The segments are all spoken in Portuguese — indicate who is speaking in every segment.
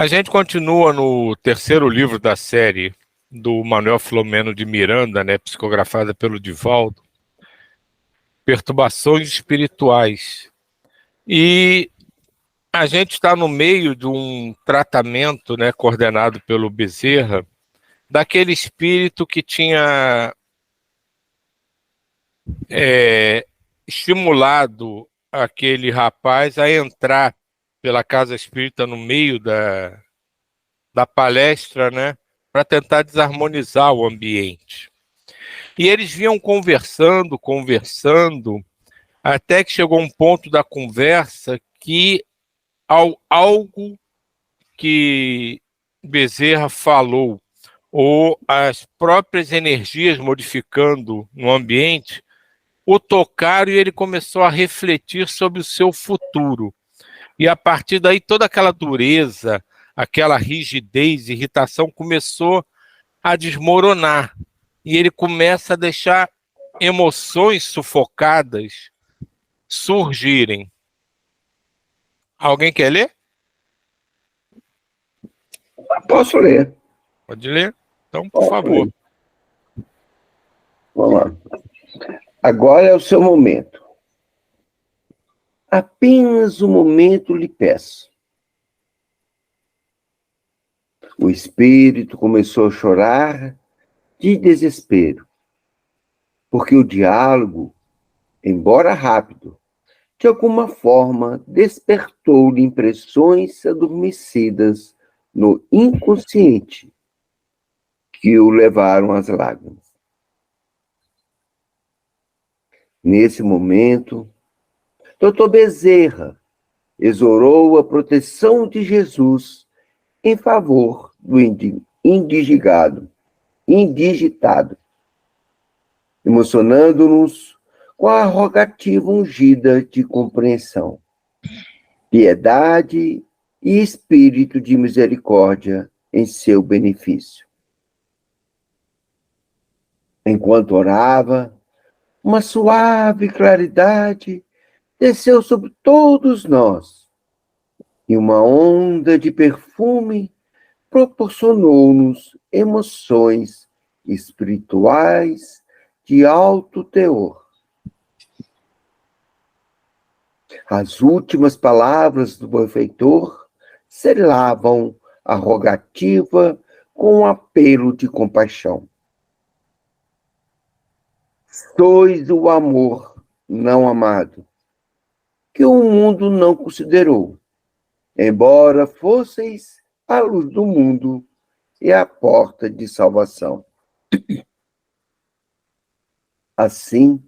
Speaker 1: A gente continua no terceiro livro da série do Manuel Filomeno de Miranda, né, psicografada pelo Divaldo, Perturbações Espirituais. E a gente está no meio de um tratamento, né, coordenado pelo Bezerra, daquele espírito que tinha estimulado aquele rapaz a entrar pela casa espírita no meio da palestra, né, para tentar desarmonizar o ambiente. E eles vinham conversando, até que chegou um ponto da conversa que algo que Bezerra falou, ou as próprias energias modificando no ambiente, o tocaram e ele começou a refletir sobre o seu futuro. E a partir daí toda aquela dureza, aquela rigidez, irritação começou a desmoronar. E ele começa a deixar emoções sufocadas surgirem. Alguém quer ler?
Speaker 2: Posso ler.
Speaker 1: Pode ler? Então, por favor.
Speaker 2: Ler. Vamos lá. Agora é o seu momento. Apenas um momento lhe peço. O espírito começou a chorar de desespero, porque o diálogo, embora rápido, de alguma forma despertou-lhe impressões adormecidas no inconsciente que o levaram às lágrimas. Nesse momento, Dr. Bezerra exorou a proteção de Jesus em favor do indigitado, emocionando-nos com a rogativa ungida de compreensão, piedade e espírito de misericórdia em seu benefício. Enquanto orava, uma suave claridade desceu sobre todos nós, e uma onda de perfume proporcionou-nos emoções espirituais de alto teor. As últimas palavras do benfeitor selavam a rogativa com um apelo de compaixão. Sois o amor não amado, que o mundo não considerou, embora fosseis a luz do mundo e a porta de salvação. Assim,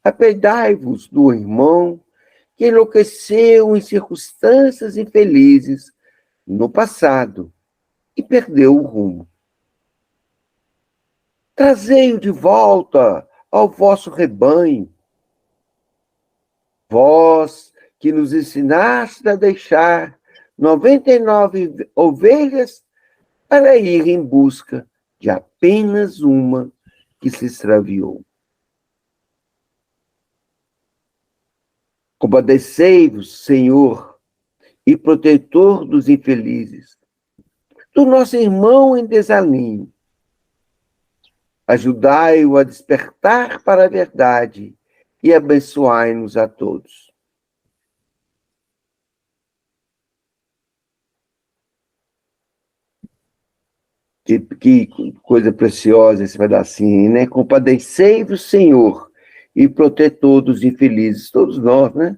Speaker 2: apegai-vos do irmão que enlouqueceu em circunstâncias infelizes no passado e perdeu o rumo. Trazei-o de volta ao vosso rebanho, vós que nos ensinaste a deixar 99 ovelhas para ir em busca de apenas uma que se extraviou. Compadecei-vos, Senhor, e protetor dos infelizes, do nosso irmão em desalinho. Ajudai-o a despertar para a verdade e abençoai-nos a todos. Que coisa preciosa esse pedacinho, né? Compadecei-vos, Senhor, e protetor dos infelizes. Todos nós, né?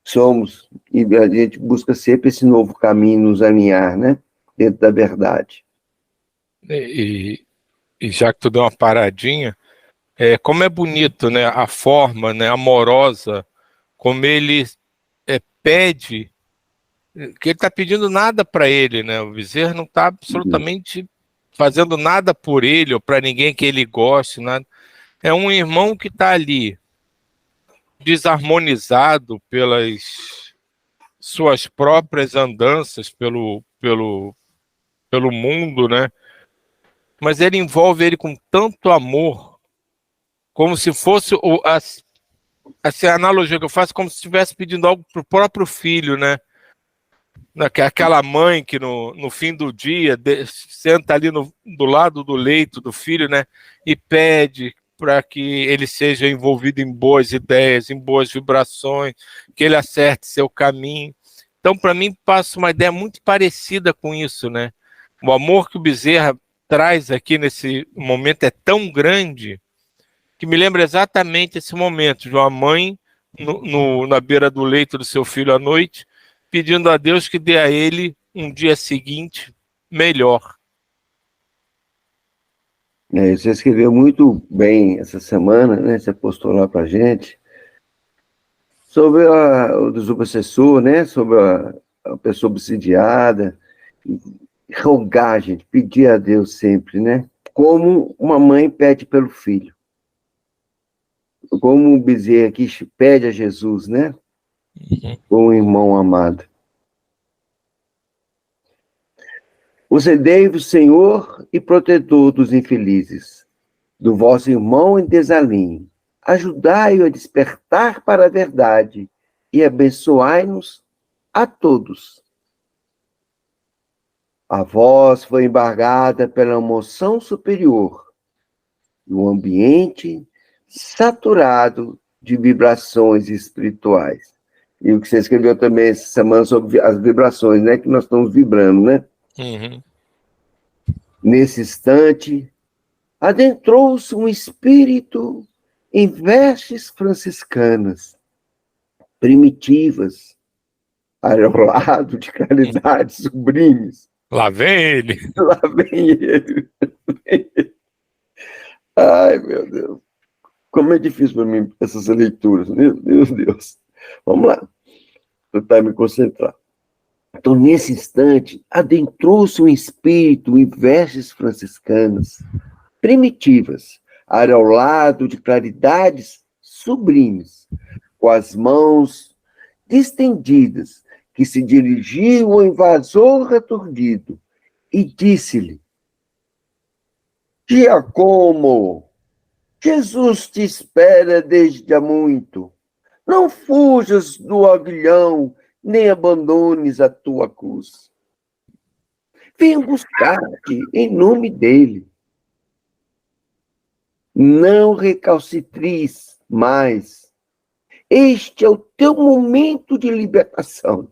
Speaker 2: Somos, e a gente busca sempre esse novo caminho nos alinhar, né? Dentro da verdade.
Speaker 1: E já que tu deu uma paradinha, como é bonito, né, a forma, né, amorosa, como ele pede, que ele está pedindo nada para ele, né? O Bezerra não está absolutamente fazendo nada por ele ou para ninguém que ele goste, nada. É um irmão que está ali, desarmonizado pelas suas próprias andanças pelo mundo, né? Mas ele envolve ele com tanto amor, como se fosse a analogia que eu faço, como se estivesse pedindo algo para o próprio filho, né? Aquela mãe que no fim do dia senta ali do lado do leito do filho, né, e pede para que ele seja envolvido em boas ideias, em boas vibrações, que ele acerte seu caminho. Então, para mim, passa uma ideia muito parecida com isso, né? O amor que o Bezerra traz aqui nesse momento é tão grande que me lembra exatamente esse momento de uma mãe na beira do leito do seu filho à noite, pedindo a Deus que dê a ele um dia seguinte melhor.
Speaker 2: Você escreveu muito bem essa semana, né? Você postou lá para gente sobre o desobsessor, né? Sobre a pessoa obsidiada. Rogar, gente, pedir a Deus sempre, né? Como uma mãe pede pelo filho. Como o Bezerra aqui pede a Jesus, né? Como um irmão amado. Concedei-vos, Senhor e protetor dos infelizes, do vosso irmão em desalinho. Ajudai-o a despertar para a verdade e abençoai-nos a todos. A voz foi embargada pela emoção superior e o ambiente saturado de vibrações espirituais. E o que você escreveu também essa semana sobre as vibrações, né? Que nós estamos vibrando, né?
Speaker 1: Uhum.
Speaker 2: Nesse instante, adentrou-se um espírito em vestes franciscanas, primitivas, aureolado de claridades sublimes.
Speaker 1: Lá vem ele.
Speaker 2: Lá vem ele. Ai, meu Deus. Como é difícil para mim essas leituras. Meu Deus. Vamos lá. Vou tentar me concentrar. Então, nesse instante, adentrou-se um espírito em vestes franciscanas, primitivas, aureolado de claridades sublimes, com as mãos distendidas, que se dirigiu ao invasor aturdido e disse-lhe: Giacomo, Jesus te espera desde há muito. Não fujas do aguilhão, nem abandones a tua cruz. Venha buscar-te em nome dele. Não recalcitries mais. Este é o teu momento de libertação.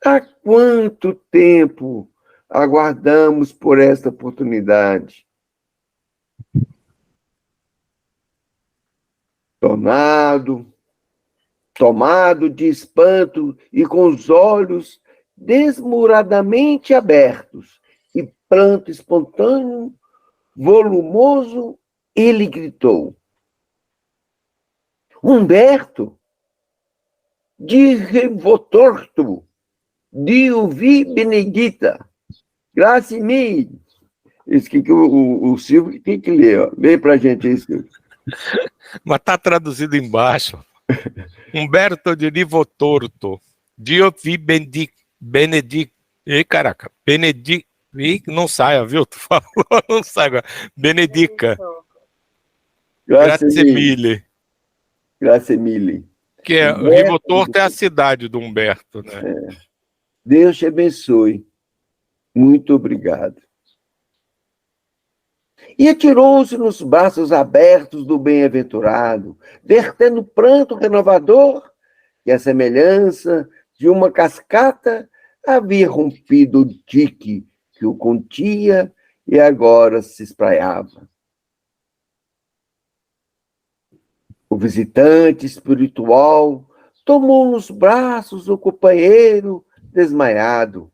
Speaker 2: Há quanto tempo aguardamos por esta oportunidade? Tomado de espanto e com os olhos desmuradamente abertos e pranto espontâneo, volumoso, ele gritou: Humberto, di votorto, Dio vi benedita, grazie mille. Isso que o Silvio tem que ler, ó. Lê pra gente isso.
Speaker 1: Mas está traduzido embaixo. Humberto de Livotorto, Dio vi benedict. Ei, caraca, benedict. Não saia, viu? Tu falou, não sai agora. Benedica. Grazie mille.
Speaker 2: Grazie mille.
Speaker 1: Que é, Rivotorto é a cidade do Humberto, né?
Speaker 2: É. Deus te abençoe. Muito obrigado. E atirou-se nos braços abertos do bem-aventurado, vertendo pranto renovador, que a semelhança de uma cascata havia rompido o dique que o continha e agora se espraiava. O visitante espiritual tomou nos braços o companheiro desmaiado,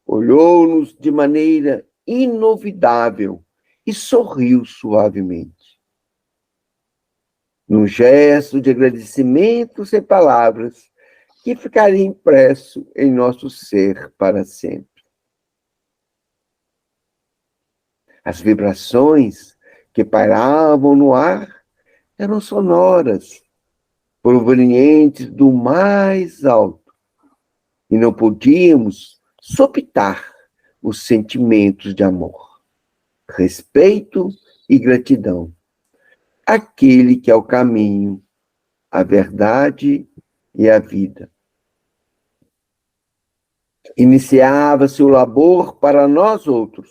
Speaker 2: olhou-nos de maneira inovidável e sorriu suavemente. Num gesto de agradecimento sem palavras, que ficaria impresso em nosso ser para sempre. As vibrações que pairavam no ar eram sonoras, provenientes do mais alto, e não podíamos sopitar os sentimentos de amor, respeito e gratidão, aquele que é o caminho, a verdade e a vida. Iniciava-se o labor para nós outros,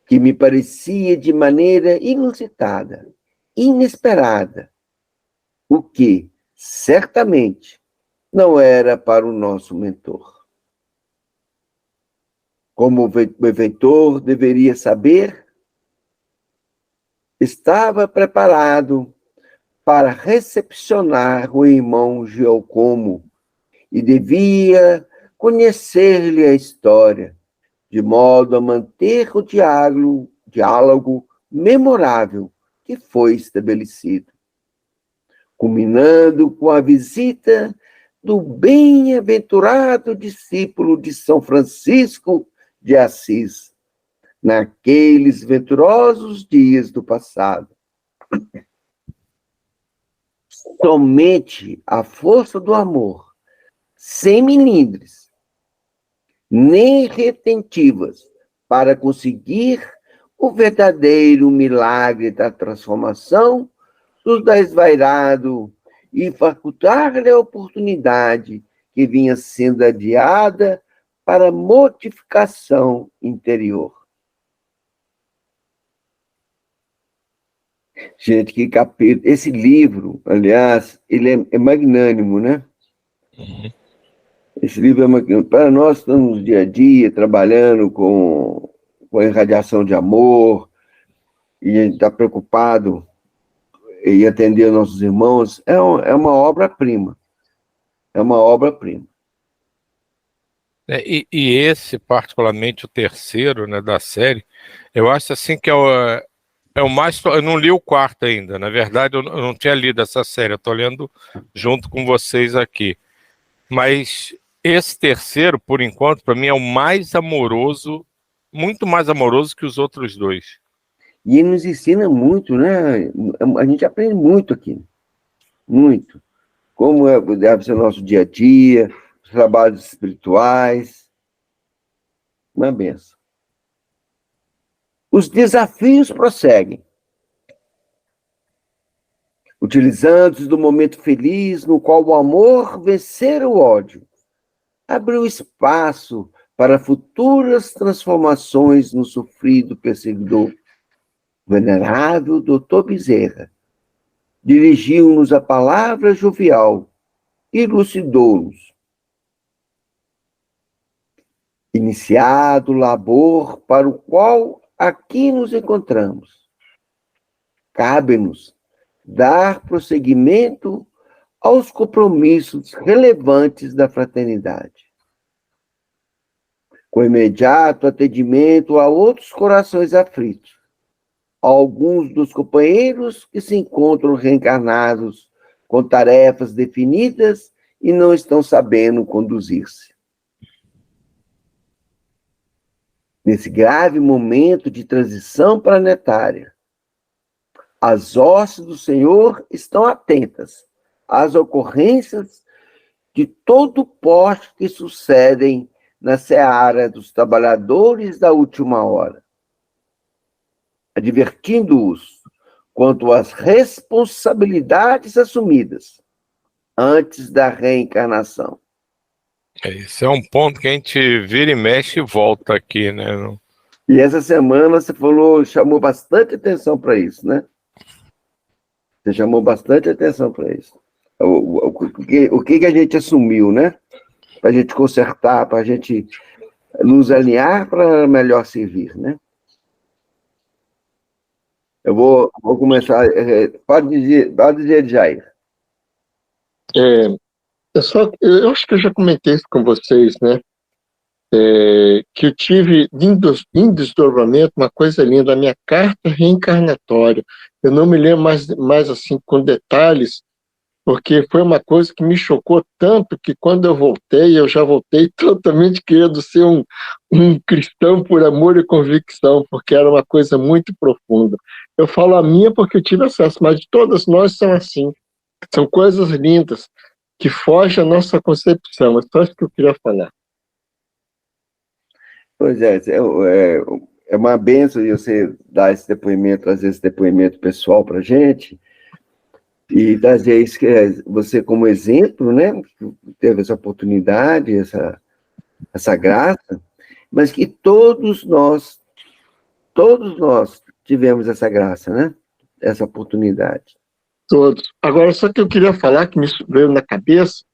Speaker 2: que me parecia de maneira inusitada, inesperada, o que, certamente, não era para o nosso mentor. Como o benfeitor deveria saber, estava preparado para recepcionar o irmão Giocomo e devia conhecer-lhe a história, de modo a manter o diálogo memorável que foi estabelecido, culminando com a visita do bem-aventurado discípulo de São Francisco de Assis, naqueles venturosos dias do passado. Somente a força do amor, sem melindres, nem retentivas, para conseguir o verdadeiro milagre da transformação do desvairado e facultar-lhe a oportunidade que vinha sendo adiada para mortificação interior. Gente, que capítulo. Esse livro, aliás, ele é magnânimo, né?
Speaker 1: Uhum.
Speaker 2: Esse livro é magnânimo. Para nós, estamos no dia a dia, trabalhando com a irradiação de amor, e a gente está preocupado em atender nossos irmãos, é uma obra-prima. É uma obra-prima.
Speaker 1: E esse, particularmente, o terceiro, né, da série, eu acho assim que é o mais... Eu não li o quarto ainda. Na verdade, eu não tinha lido essa série. Eu estou lendo junto com vocês aqui. Mas esse terceiro, por enquanto, para mim é o mais amoroso, muito mais amoroso que os outros dois.
Speaker 2: E ele nos ensina muito, né? A gente aprende muito aqui. Muito. Como deve ser o nosso dia a dia, os trabalhos espirituais. Uma benção. Os desafios prosseguem. Utilizando-se do momento feliz no qual o amor vencer o ódio, abriu espaço para futuras transformações no sofrido perseguidor. O venerável Dr. Bezerra dirigiu-nos a palavra jovial e elucidou-nos. Iniciado o labor para o qual aqui nos encontramos, cabe-nos dar prosseguimento aos compromissos relevantes da fraternidade, com imediato atendimento a outros corações aflitos, a alguns dos companheiros que se encontram reencarnados com tarefas definidas e não estão sabendo conduzir-se. Nesse grave momento de transição planetária, as hostes do Senhor estão atentas às ocorrências de todo porte que sucedem na seara dos trabalhadores da última hora, advertindo-os quanto às responsabilidades assumidas antes da reencarnação.
Speaker 1: Esse é um ponto que a gente vira e mexe e volta aqui, né?
Speaker 2: E essa semana você chamou bastante atenção para isso, né? Você chamou bastante atenção para isso. O que a gente assumiu, né? Para a gente consertar, para a gente nos alinhar para melhor servir, né? Eu vou começar. Pode dizer, Jair.
Speaker 3: Eu acho que eu já comentei isso com vocês, né? Que eu tive em desdobramento uma coisa linda, a minha carta reencarnatória. Eu não me lembro mais assim com detalhes, porque foi uma coisa que me chocou tanto que quando eu já voltei totalmente querendo ser um cristão por amor e convicção, porque era uma coisa muito profunda. Eu falo a minha porque eu tive acesso, mas todas nós são assim. São coisas lindas que fogem à nossa concepção. É só isso que eu queria falar.
Speaker 2: Pois é uma benção você dar esse depoimento, trazer esse depoimento pessoal para a gente, e trazer isso, você como exemplo, né, teve essa oportunidade, essa graça, mas que todos nós tivemos essa graça, né? Essa oportunidade.
Speaker 3: Todos. Agora, só que eu queria falar, que me veio na cabeça,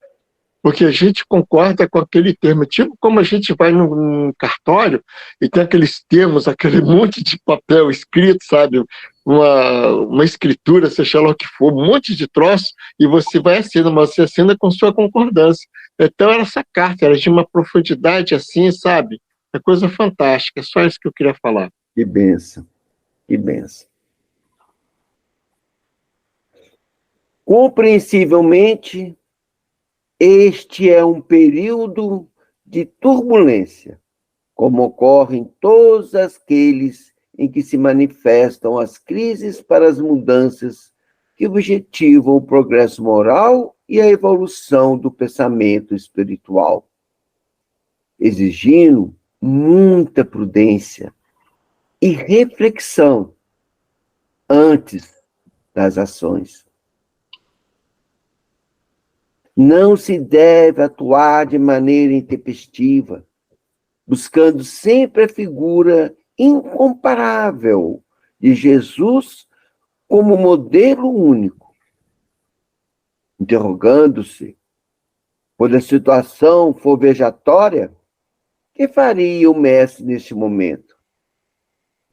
Speaker 3: porque a gente concorda com aquele termo, tipo como a gente vai num cartório e tem aqueles termos, aquele monte de papel escrito, sabe? Uma escritura, seja lá o que for, um monte de troço, e você vai assinando, mas você assina com sua concordância. Então, essa carta era de uma profundidade assim, sabe? É coisa fantástica, é só isso que eu queria falar.
Speaker 2: Que bênção, que bênção. Compreensivelmente, este é um período de turbulência, como ocorre em todos aqueles em que se manifestam as crises para as mudanças que objetivam o progresso moral e a evolução do pensamento espiritual, exigindo muita prudência e reflexão antes das ações. Não se deve atuar de maneira intempestiva, buscando sempre a figura incomparável de Jesus como modelo único, interrogando-se, quando a situação for vejatória, que faria o mestre neste momento?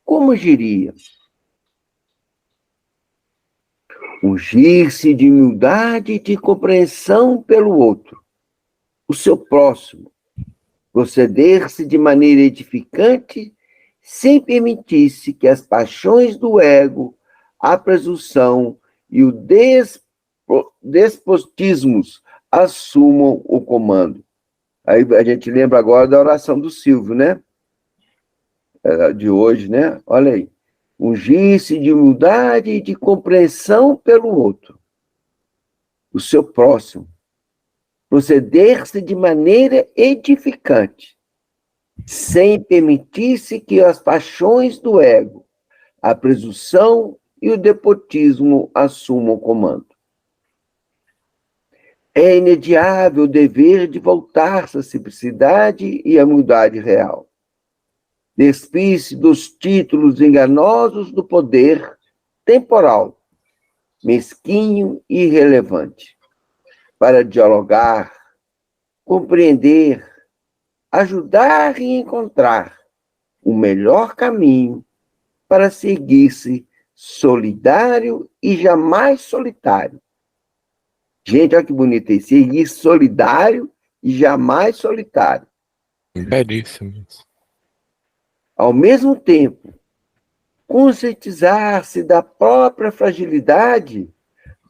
Speaker 2: Como agiria? Ungir-se de humildade e de compreensão pelo outro, o seu próximo, proceder-se de maneira edificante, sem permitir-se que as paixões do ego, a presunção e o despotismos assumam o comando. Aí a gente lembra agora da oração do Silvio, né? De hoje, né? Olha aí. Ungir-se de humildade e de compreensão pelo outro, o seu próximo. Proceder-se de maneira edificante, sem permitir-se que as paixões do ego, a presunção e o despotismo assumam o comando. É inadiável o dever de voltar-se à simplicidade e à humildade real. Despir-se dos títulos enganosos do poder temporal, mesquinho e irrelevante, para dialogar, compreender, ajudar e encontrar o melhor caminho para seguir-se solidário e jamais solitário. Gente, olha que bonito isso. Seguir solidário e jamais solitário.
Speaker 1: Belíssimo.
Speaker 2: Ao mesmo tempo, conscientizar-se da própria fragilidade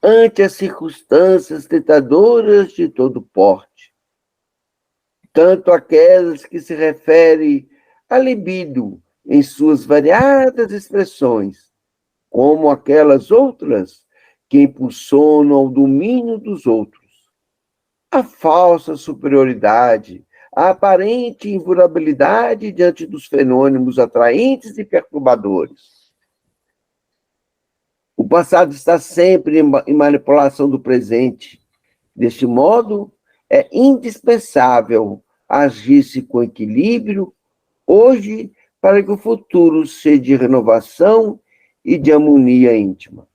Speaker 2: ante as circunstâncias tentadoras de todo porte, tanto aquelas que se referem à libido em suas variadas expressões, como aquelas outras que impulsionam ao domínio dos outros, a falsa superioridade, a aparente invulnerabilidade diante dos fenômenos atraentes e perturbadores. O passado está sempre em manipulação do presente. Deste modo, é indispensável agir-se com equilíbrio hoje para que o futuro seja de renovação e de harmonia íntima.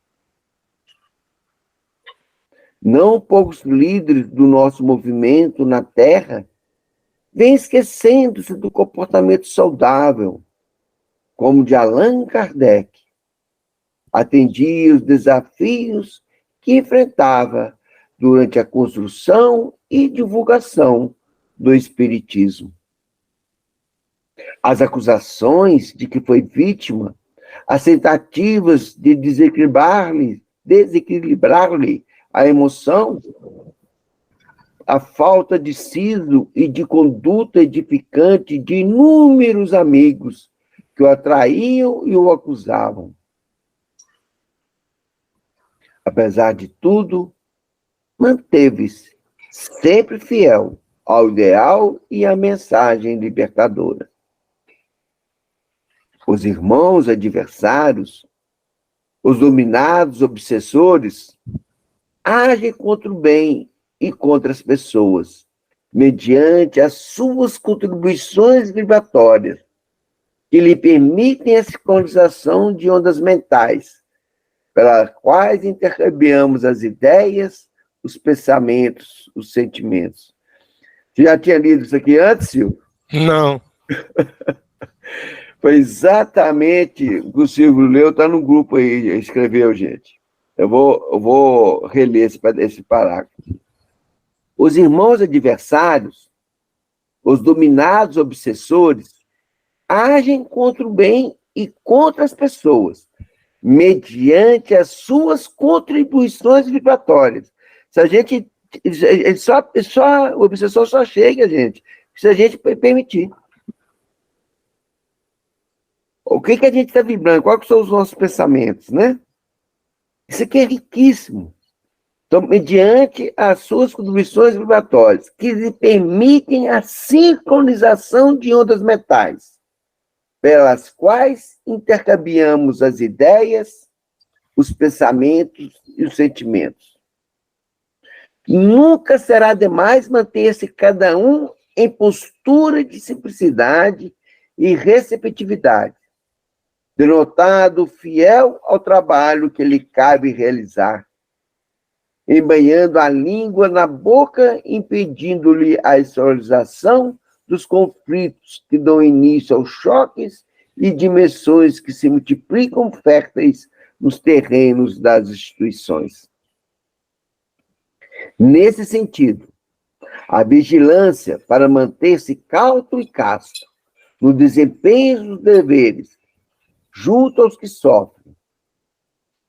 Speaker 2: Não poucos líderes do nosso movimento na Terra vêm esquecendo-se do comportamento saudável, como de Allan Kardec. Atendia os desafios que enfrentava durante a construção e divulgação do Espiritismo. As acusações de que foi vítima, as tentativas de desequilibrar-lhe a emoção, a falta de siso e de conduta edificante de inúmeros amigos que o atraíam e o acusavam. Apesar de tudo, manteve-se sempre fiel ao ideal e à mensagem libertadora. Os irmãos adversários, os dominados obsessores, agem contra o bem e contra as pessoas, mediante as suas contribuições vibratórias, que lhe permitem a sincronização de ondas mentais, pelas quais intercambiamos as ideias, os pensamentos, os sentimentos. Você já tinha lido isso aqui antes, Silvio?
Speaker 1: Não.
Speaker 2: Foi exatamente o que o Silvio leu, está no grupo aí, escreveu, gente. Eu vou reler esse parágrafo. Os irmãos adversários, os dominados obsessores, agem contra o bem e contra as pessoas, mediante as suas contribuições vibratórias. Se a gente, o obsessor só chega, gente, se a gente permitir. O que a gente está vibrando? Quais são os nossos pensamentos, né? Isso aqui é riquíssimo. Então, mediante as suas contribuições vibratórias, que lhe permitem a sincronização de ondas mentais, pelas quais intercambiamos as ideias, os pensamentos e os sentimentos. Nunca será demais manter-se cada um em postura de simplicidade e receptividade, denotado fiel ao trabalho que lhe cabe realizar, embanhando a língua na boca, impedindo-lhe a exteriorização dos conflitos que dão início aos choques e dimensões que se multiplicam férteis nos terrenos das instituições. Nesse sentido, a vigilância para manter-se cauto e casto no desempenho dos deveres, junto aos que sofrem,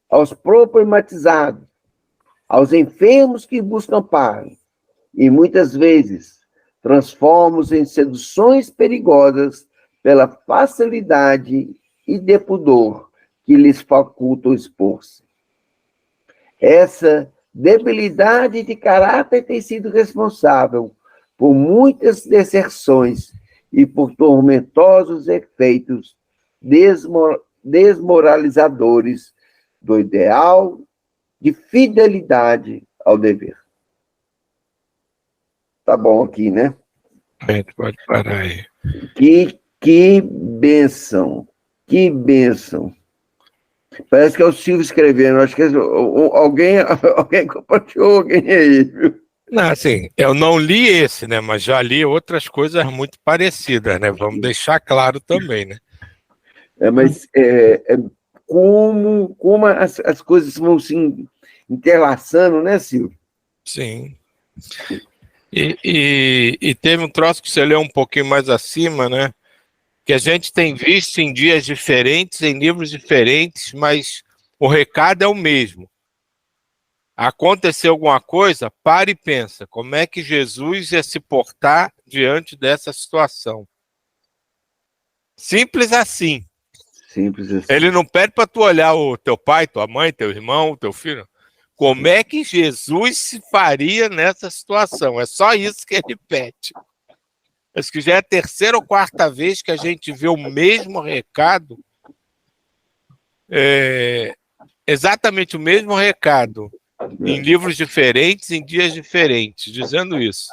Speaker 2: aos problematizados, aos enfermos que buscam amparo, e muitas vezes transformam-os em seduções perigosas pela facilidade e depudor que lhes facultam expor-se. Essa debilidade de caráter tem sido responsável por muitas deserções e por tormentosos efeitos desmoralizadores do ideal de fidelidade ao dever. Tá bom aqui, né?
Speaker 1: Pode parar aí.
Speaker 2: Que bênção, que bênção. Parece que é o Silvio escrevendo, acho que alguém compartilhou alguém aí, viu?
Speaker 1: Não, assim, eu não li esse, né? Mas já li outras coisas muito parecidas, né? Vamos deixar claro também, né?
Speaker 2: Mas como as coisas vão se interlaçando, né, Silvio?
Speaker 1: Sim. E teve um troço que você leu um pouquinho mais acima, né? Que a gente tem visto em dias diferentes, em livros diferentes, mas o recado é o mesmo. Aconteceu alguma coisa, para e pensa, como é que Jesus ia se portar diante dessa situação? Simples assim.
Speaker 2: Simples assim.
Speaker 1: Ele não pede para tu olhar o teu pai, tua mãe, teu irmão, teu filho. Como é que Jesus se faria nessa situação? É só isso que ele pede. Acho que já é a terceira ou quarta vez que a gente vê o mesmo recado, exatamente o mesmo recado, em livros diferentes, em dias diferentes, dizendo isso.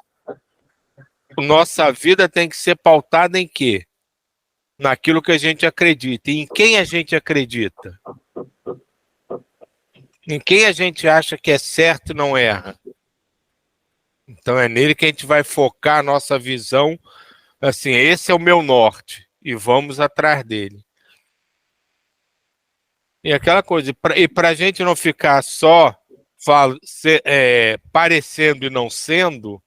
Speaker 1: Nossa vida tem que ser pautada em quê? Naquilo que a gente acredita. E em quem a gente acredita? Em quem a gente acha que é certo e não erra? Então é nele que a gente vai focar a nossa visão. Assim, esse é o meu norte e vamos atrás dele. E aquela coisa, e para a gente não ficar só parecendo e não sendo,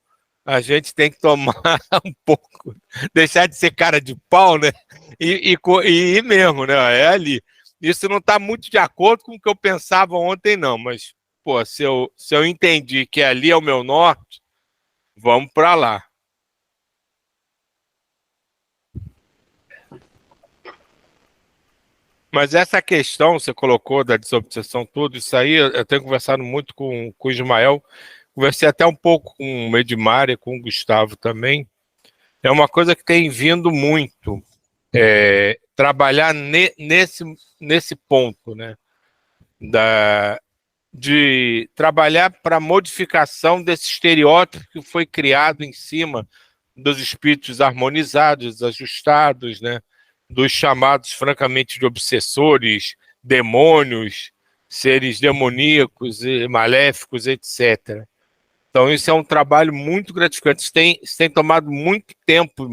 Speaker 1: a gente tem que tomar um pouco, deixar de ser cara de pau, né? E ir mesmo, né? É ali. Isso não está muito de acordo com o que eu pensava ontem, não, mas, pô, se eu entendi que ali é o meu norte, vamos para lá. Mas essa questão você colocou da desobsessão, tudo isso aí, eu tenho conversado muito com o Ismael, conversei até um pouco com o Edmar e com o Gustavo também. É uma coisa que tem vindo muito, trabalhar nesse ponto, né? de trabalhar para a modificação desse estereótipo que foi criado em cima dos espíritos harmonizados, ajustados, né? Dos chamados, francamente, de obsessores, demônios, seres demoníacos, maléficos, etc. Então, isso é um trabalho muito gratificante. Isso tem tomado muito tempo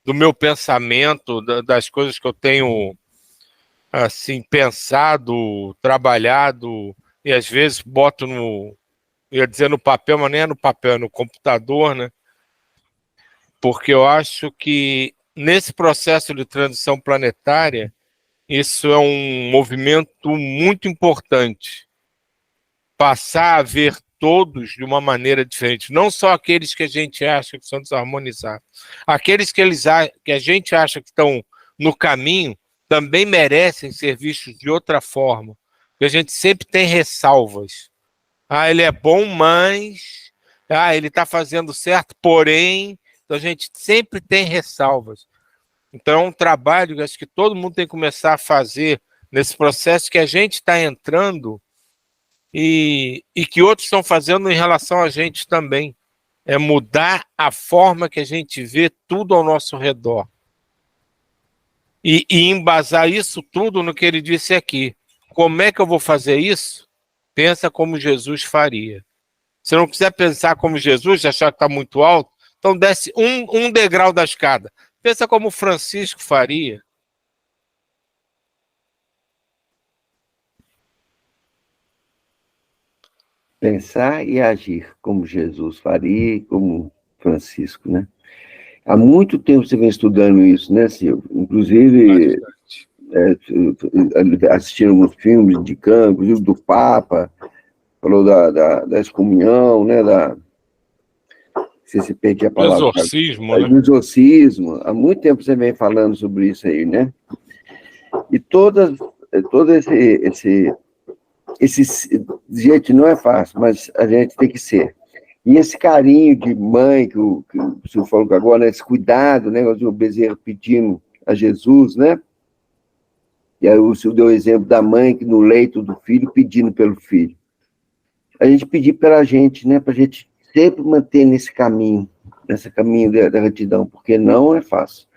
Speaker 1: do meu pensamento, das coisas que eu tenho assim pensado, trabalhado, e às vezes boto ia dizer no papel, mas nem é no papel, é no computador, né? Porque eu acho que nesse processo de transição planetária, isso é um movimento muito importante. Passar a ver todos de uma maneira diferente, não só aqueles que a gente acha que são desarmonizados, aqueles que a gente acha que estão no caminho também merecem ser vistos de outra forma, porque a gente sempre tem ressalvas. Ele é bom, mas ele está fazendo certo, porém, então a gente sempre tem ressalvas. Então é um trabalho que acho que todo mundo tem que começar a fazer nesse processo que a gente está entrando e que outros estão fazendo em relação a gente também. É mudar a forma que a gente vê tudo ao nosso redor. E embasar isso tudo no que ele disse aqui. Como é que eu vou fazer isso? Pensa como Jesus faria. Se não quiser pensar como Jesus, achar que está muito alto, então desce um degrau da escada. Pensa como Francisco faria.
Speaker 2: Pensar e agir como Jesus faria e como Francisco, né? Há muito tempo você vem estudando isso, né, Silvio? Inclusive, assistindo alguns filmes de campo, livro do Papa, falou da excomunhão, né, se perdi a palavra.
Speaker 1: Exorcismo, né?
Speaker 2: Do exorcismo. Há muito tempo você vem falando sobre isso aí, né? E todo esse gente não é fácil, mas a gente tem que ser. E esse carinho de mãe que o senhor falou agora, né, esse cuidado, né, o Bezerra pedindo a Jesus, né? E aí o senhor deu o exemplo da mãe que no leito do filho pedindo pelo filho. A gente pedir pela gente, né, para a gente sempre manter nesse caminho da retidão, porque não é fácil.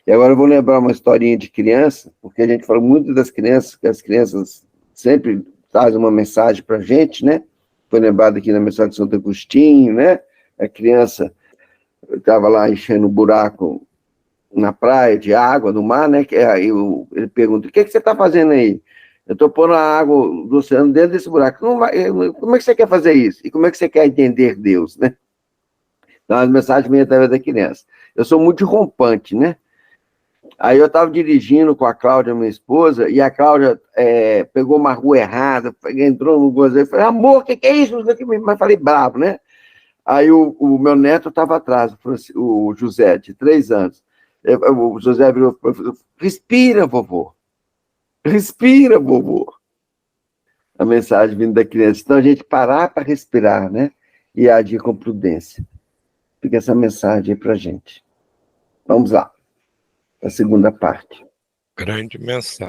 Speaker 2: E agora eu vou lembrar uma historinha de criança, porque a gente fala muito das crianças, que as crianças sempre trazem uma mensagem para a gente, né? Foi lembrado aqui na mensagem de Santo Agostinho, né? A criança estava lá enchendo um buraco na praia de água, no mar, né? Aí ele pergunta, o que você está fazendo aí? Eu estou pondo a água do oceano dentro desse buraco. Não vai, como é que você quer fazer isso? E como é que você quer entender Deus, né? Então, as mensagens vêm através da criança. Eu sou muito rompante, né? Aí eu estava dirigindo com a Cláudia, minha esposa, e a Cláudia pegou uma rua errada, entrou no gozo, eu falei, amor, o que é isso? Mas falei bravo, né? Aí o meu neto estava atrás, o José, de 3 anos. O José virou e falou, respira, vovô. Respira, vovô. A mensagem vindo da criança. Então, a gente parar para respirar, né? E agir com prudência. Fica essa mensagem aí para a gente. Vamos lá. A segunda parte.
Speaker 1: Grande mensagem.